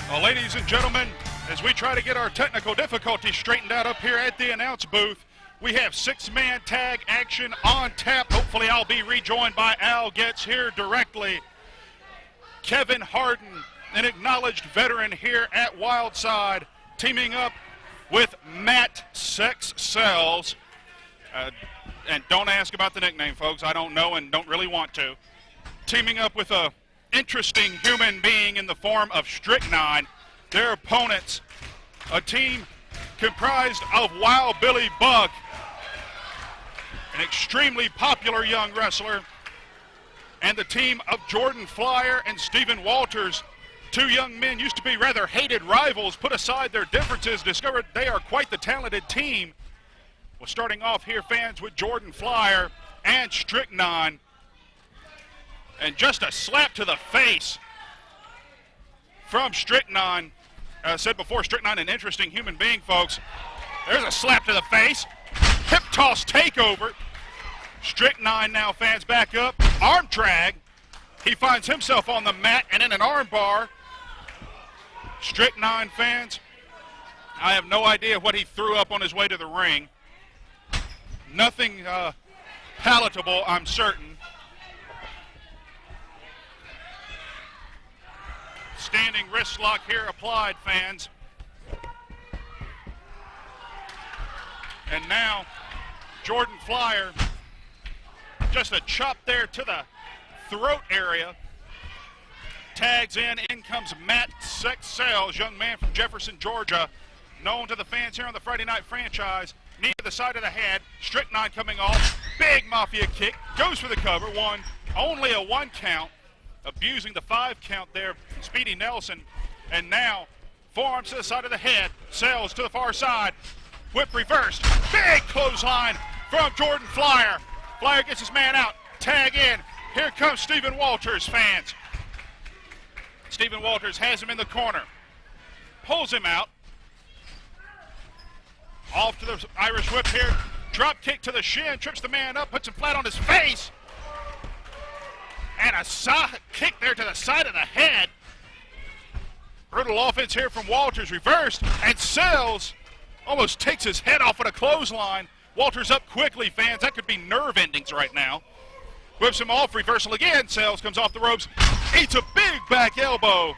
Well, ladies and gentlemen, as we try to get our technical difficulties straightened out up here at the announce booth, we have six-man tag action on tap. Hopefully I'll be rejoined by Al Getz here directly. Kevin Harden, an acknowledged veteran here at Wildside, teaming up with Matt Sex Sells. And don't ask about the nickname, folks. I don't know and don't really want to. Teaming up with a interesting human being in the form of Stryknyn. Their opponents, a team comprised of Wild Billy Buck, an extremely popular young wrestler, and the team of Jordan Flyer and Stephen Walters. Two young men used to be rather hated rivals, put aside their differences, discovered they are quite the talented team. Well, starting off here, fans, with Jordan Flyer and Stryknyn. And just a slap to the face from Stryknyn. As I said before, Stryknyn, an interesting human being, folks. There's a slap to the face. Hip toss takeover. Stryknyn now, fans, back up. Arm drag. He finds himself on the mat and in an arm bar. Stryknyn, fans, I have no idea what he threw up on his way to the ring. Nothing palatable, I'm certain. Standing wrist lock here applied, fans. And now, Jordan Flyer, just a chop there to the throat area. Tags in comes Matt Sex Sells, young man from Jefferson, Georgia, known to the fans here on the Friday Night Franchise. Knee to the side of the head, Stryknyn coming off, big Mafia kick, goes for the cover, only a 1 count, abusing the 5 count there from Speedy Nelson. And now, forearms to the side of the head, Sells to the far side, whip reversed, big clothesline from Jordan Flyer. Flyer gets his man out, tag in, here comes Stephen Walters, fans. Stephen Walters has him in the corner, pulls him out, off to the Irish whip here, drop kick to the shin, trips the man up, puts him flat on his face, and a side kick there to the side of the head. Brutal offense here from Walters, reversed, and Sells almost takes his head off at a clothesline. Walters up quickly, fans, that could be nerve endings right now. Whips him off, reversal again, Sells comes off the ropes, eats a big back elbow.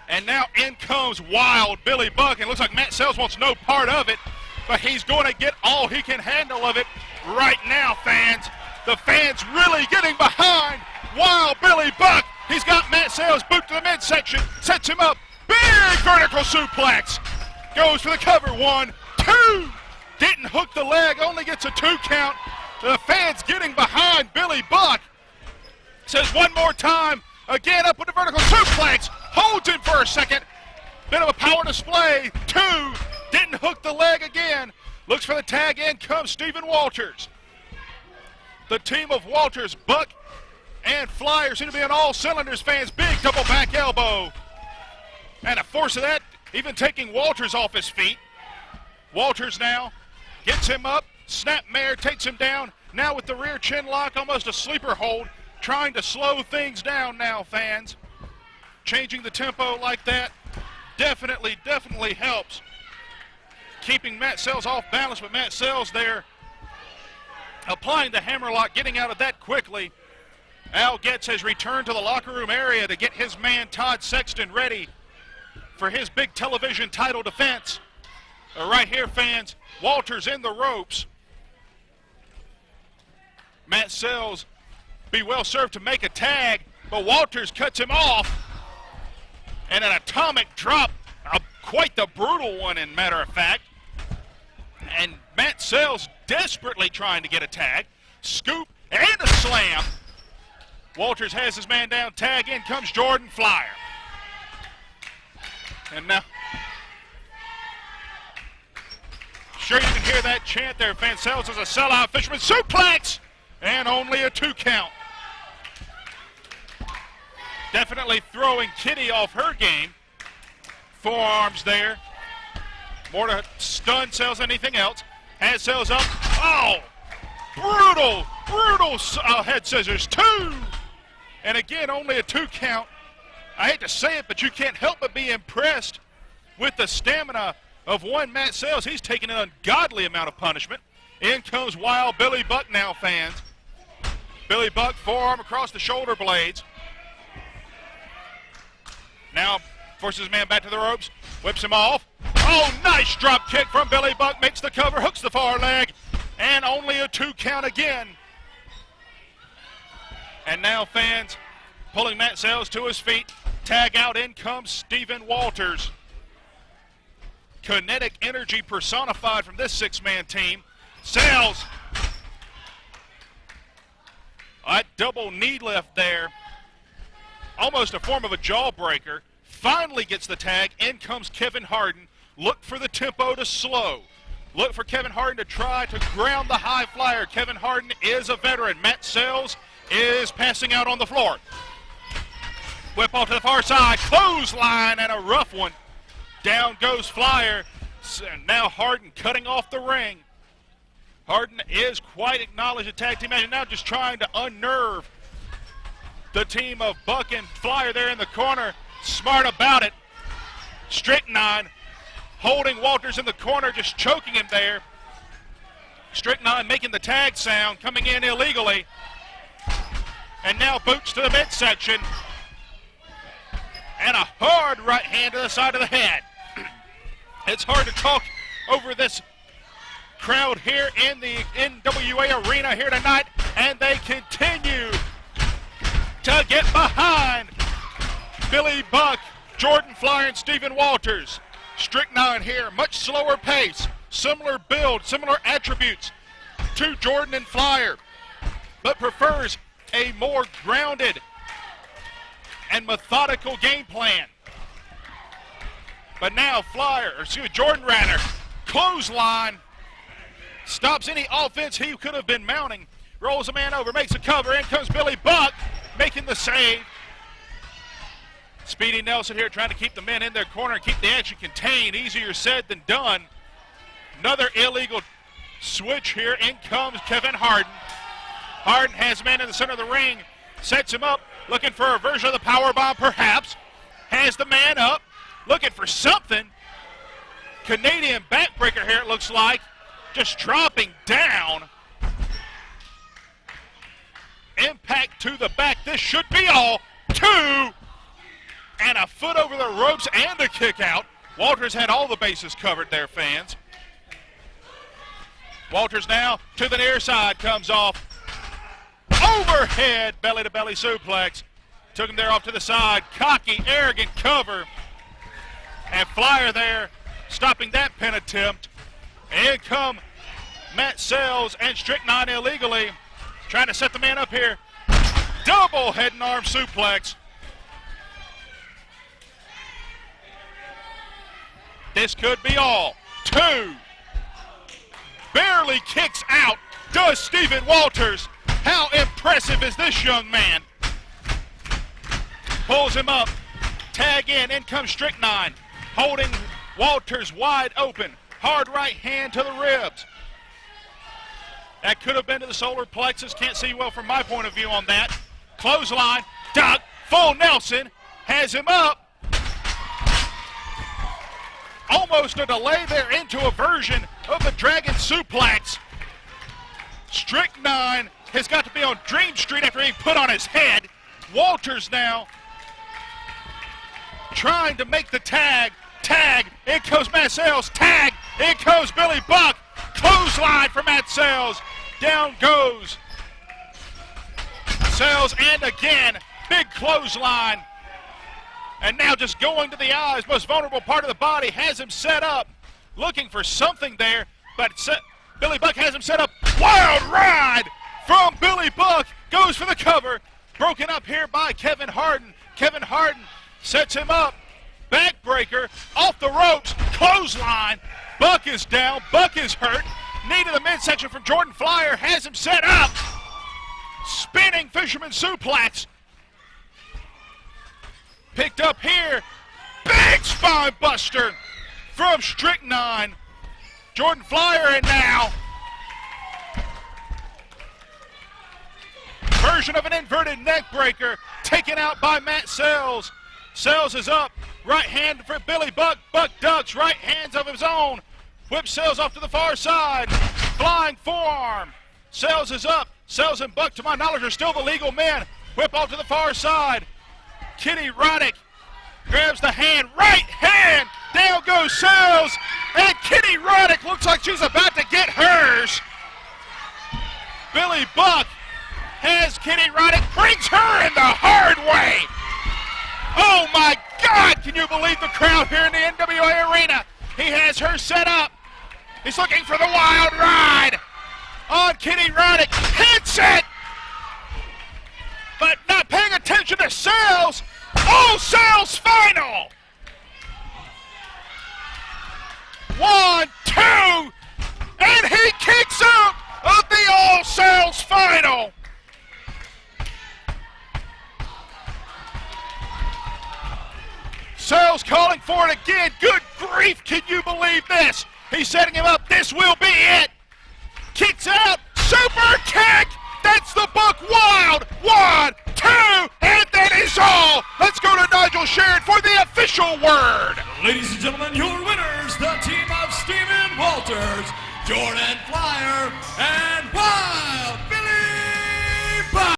And now in comes Wild Billy Buck, and it looks like Matt Sells wants no part of it, but he's going to get all he can handle of it right now, fans. The fans really getting behind Wild Billy Buck. He's got Matt Sells boot to the midsection, sets him up, big vertical suplex. Goes for the cover, 1, 2. Didn't hook the leg, only gets a 2 count. The fans getting behind Billy Buck. Says one more time, again up with the vertical suplex. Holds him for a second. Bit of a power display. 2. Didn't hook the leg again. Looks for the tag in. Comes Stephen Walters. The team of Walters, Buck, and Flyer seem to be on all cylinders, fans. Big double back elbow. And a force of that, even taking Walters off his feet. Walters now gets him up. Snapmare takes him down. Now with the rear chin lock, almost a sleeper hold. Trying to slow things down now, fans. Changing the tempo like that definitely helps. Keeping Matt Sells off balance, but Matt Sells there applying the hammerlock, getting out of that quickly. Al Getz has returned to the locker room area to get his man Todd Sexton ready for his big television title defense. Right here, fans, Walters in the ropes. Matt Sells be well served to make a tag, but Walters cuts him off. And an atomic drop, quite the brutal one, in matter of fact. And Matt Sells desperately trying to get a tag. Scoop and a slam. Walters has his man down. Tag in comes Jordan Flyer. And now, sure you can hear that chant there, fans. Sells as a sellout fisherman suplex, and only a 2 count. Definitely throwing Kitty off her game. Forearms there. More to stun Sells than anything else. Has Sells up. Oh! Brutal head scissors. 2! And again, only a 2 count. I hate to say it, but you can't help but be impressed with the stamina of one Matt Sales. He's taking an ungodly amount of punishment. In comes wild Billy Buck now, fans. Billy Buck, forearm across the shoulder blades. Now forces his man back to the ropes, whips him off. Oh, nice drop kick from Billy Buck, makes the cover, hooks the far leg, and only a 2 count again. And now fans pulling Matt Sales to his feet. Tag out, in comes Stephen Walters. Kinetic energy personified from this 6-man team. Sales, a double knee lift there. Almost a form of a jawbreaker. Finally gets the tag. In comes Kevin Harden. Look for the tempo to slow. Look for Kevin Harden to try to ground the high flyer. Kevin Harden is a veteran. Matt Sales is passing out on the floor. Whip off to the far side. Clothesline, and a rough one. Down goes Flyer. Now Harden cutting off the ring. Harden is quite acknowledged a tag team match, and now just trying to unnerve the team of Buck and Flyer there in the corner. Smart about it. Stryknyn holding Walters in the corner, just choking him there. Stryknyn making the tag sound, coming in illegally. And now boots to the midsection. And a hard right hand to the side of the head. It's hard to talk over this crowd here in the NWA arena here tonight, and they continue to get behind Billy Buck, Jordan Flyer, and Stephen Walters. Stryknyn here, much slower pace, similar build, similar attributes to Jordan and Flyer, but prefers a more grounded and methodical game plan. But now Jordan rather, clothesline, stops any offense he could have been mounting, rolls a man over, makes a cover, in comes Billy Buck, making the save. Speedy Nelson here trying to keep the men in their corner and keep the action contained. Easier said than done. Another illegal switch here. In comes Kevin Harden. Harden has a man in the center of the ring, sets him up, looking for a version of the powerbomb perhaps. Has the man up, looking for something. Canadian backbreaker here it looks like. Just dropping down. Impact to the back. This should be all. 2. And a foot over the ropes and a kick out. Walters had all the bases covered there, fans. Walters now to the near side, comes off. Overhead belly-to-belly suplex. Took him there off to the side. Cocky, arrogant cover. And Flyer there stopping that pin attempt. In come Matt Sales and Stryknyn illegally. Trying to set the man up here. Double head and arm suplex. This could be all. 2. Barely kicks out. Does Stephen Walters. How impressive is this young man? Pulls him up. Tag in. In comes Stryknyn. Holding Walters wide open. Hard right hand to the ribs. That could have been to the solar plexus. Can't see well from my point of view on that. Clothesline. Duck. Full Nelson. Has him up. Almost a delay there into a version of the Dragon Suplex. Stryknyn has got to be on Dream Street after being put on his head. Walters now trying to make the tag. Tag. In goes Matt Sales. Tag. In goes Billy Buck. Clothesline for Matt Sales. Down goes Sales, and again, big clothesline. And now just going to the eyes, most vulnerable part of the body, has him set up. Looking for something there, but Billy Buck has him set up. Wild ride from Billy Buck. Goes for the cover. Broken up here by Kevin Harden. Kevin Harden sets him up. Backbreaker off the ropes. Clothesline. Buck is down. Buck is hurt. Knee to the midsection from Jordan Flyer. Has him set up. Spinning fisherman suplex. Picked up here. Big spine buster from Stryknyn. Jordan Flyer, and now version of an inverted neck breaker taken out by Matt Sales. Sales is up. Right hand for Billy Buck. Buck ducks. Right hands of his own. Whips Sales off to the far side. Flying forearm. Sales is up. Sales and Buck, to my knowledge, are still the legal men. Whip off to the far side. Kitty Roddick grabs the hand. Right hand. Down goes Sales. And Kitty Roddick looks like she's about to get hers. Billy Buck has Kitty Roddick, brings her in the hard way. Oh my God, can you believe the crowd here in the NWA arena? He has her set up. He's looking for the wild ride on Kitty Roddick. Hits it, but not paying attention to Sales. Oh, Sales final. 1, 2, and he kicks out of the All Sales final. Sales calling for it again. Good grief, can you believe this? He's setting him up. This will be it. Kicks out. Super kick. That's the Buck Wild. 1, 2, and that is all. Let's go to Nigel Sharon for the official word. Ladies and gentlemen, your winners, the team of Stephen Walters, Jordan Flyer, and